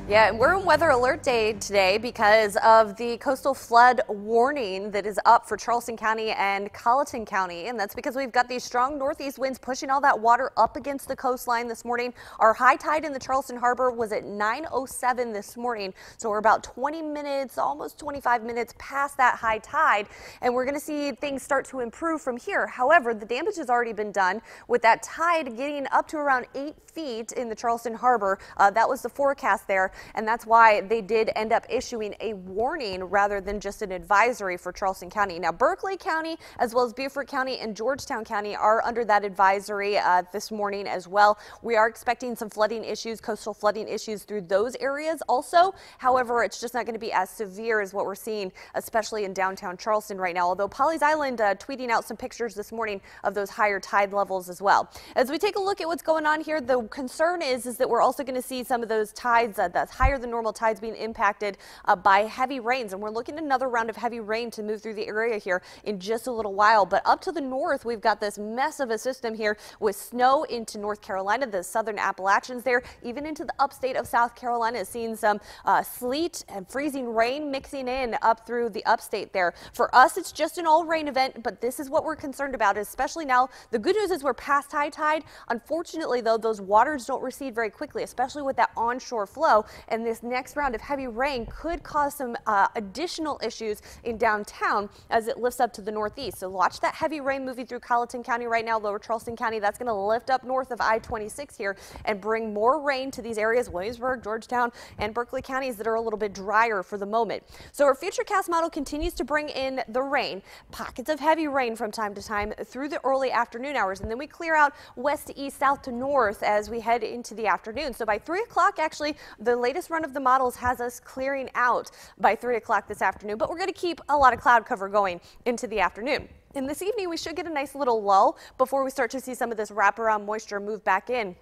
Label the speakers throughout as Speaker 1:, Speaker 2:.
Speaker 1: Yeah, and we're in weather alert day today because of the coastal flood warning that is up for Charleston County and Colleton County. And that's because we've got these strong northeast winds pushing all that water up against the coastline this morning. Our high tide in the Charleston Harbor was at 9:07 this morning. So we're about 20 minutes, almost 25 minutes past that high tide. And we're going to see things start to improve from here. However, the damage has already been done with that tide getting up to around 8 feet in the Charleston Harbor. That was the forecast there. And that's why they did end up issuing a warning rather than just an advisory for Charleston County. Now, Berkeley County, as well as Beaufort County and Georgetown County are under that advisory this morning as well. We are expecting some flooding issues, coastal flooding issues through those areas also. However, it's just not going to be as severe as what we're seeing, especially in downtown Charleston right now. Although Pawleys Island tweeting out some pictures this morning of those higher tide levels as well. As we take a look at what's going on here, the concern is that we're also going to see some of those tides, the higher than normal tides being impacted by heavy rains. And we're looking at another round of heavy rain to move through the area here in just a little while. But up to the north, we've got this mess of a system here with snow into North Carolina, the southern Appalachians there, even into the upstate of South Carolina, seeing some sleet and freezing rain mixing in up through the upstate there. For us, it's just an all rain event, but this is what we're concerned about, especially now. The good news is we're past high tide. Unfortunately, though, those waters don't recede very quickly, especially with that onshore flow. And this next round of heavy rain could cause some additional issues in downtown as it lifts up to the northeast. So watch that heavy rain moving through Colleton County right now, lower Charleston County. That's going to lift up north of I-26 here and bring more rain to these areas, Williamsburg, Georgetown, and Berkeley counties that are a little bit drier for the moment. So our Futurecast model continues to bring in the rain, pockets of heavy rain from time to time through the early afternoon hours. And then we clear out west to east, south to north as we head into the afternoon. So by 3 o'clock, actually, the latest run of the models has us clearing out by 3 o'clock this afternoon, but we're going to keep a lot of cloud cover going into the afternoon. And this evening, we should get a nice little lull before we start to see some of this wraparound moisture move back in.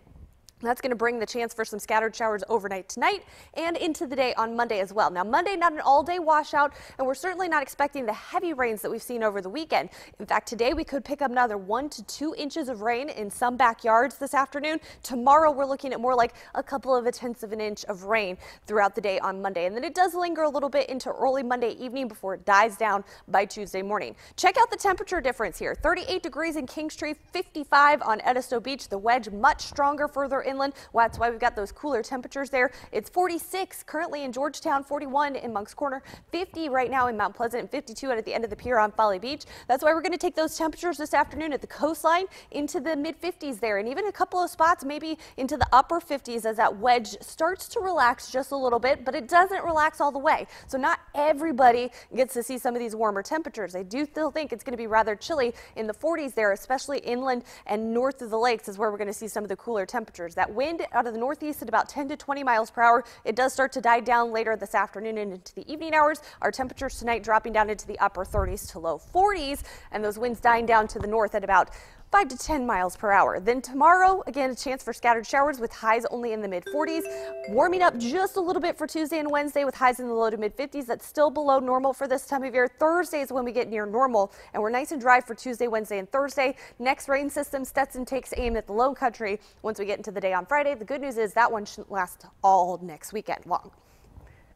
Speaker 1: That's going to bring the chance for some scattered showers overnight tonight and into the day on Monday as well. Now, Monday, not an all-day washout, and we're certainly not expecting the heavy rains that we've seen over the weekend. In fact, today we could pick up another 1 to 2 inches of rain in some backyards this afternoon. Tomorrow, we're looking at more like a couple of 1/10 of an inch of rain throughout the day on Monday. And then it does linger a little bit into early Monday evening before it dies down by Tuesday morning. Check out the temperature difference here. 38 degrees in Kingstree, 55 on Edisto Beach. The wedge much stronger further inland. Well, that's why we've got those cooler temperatures there. It's 46 currently in Georgetown, 41 in Moncks Corner, 50 right now in Mount Pleasant, and 52 at the end of the pier on Folly Beach. That's why we're going to take those temperatures this afternoon at the coastline into the mid-50s there, and even a couple of spots maybe into the upper 50s as that wedge starts to relax just a little bit, but it doesn't relax all the way. So not everybody gets to see some of these warmer temperatures. I do still think it's going to be rather chilly in the 40s there, especially inland and north of the lakes is where we're going to see some of the cooler temperatures. That wind out of the northeast at about 10 to 20 miles per hour. It does start to die down later this afternoon and into the evening hours. Our temperatures tonight dropping down into the upper 30s to low 40s, and those winds dying down to the north at about 5 to 10 miles per hour. Then tomorrow, again, a chance for scattered showers with highs only in the mid-40s. Warming up just a little bit for Tuesday and Wednesday with highs in the low to mid-50s. That's still below normal for this time of year. Thursday is when we get near normal, and we're nice and dry for Tuesday, Wednesday, and Thursday. Next rain system, Stetson takes aim at the low country once we get into the day on Friday. The good news is that one shouldn't last all next weekend long.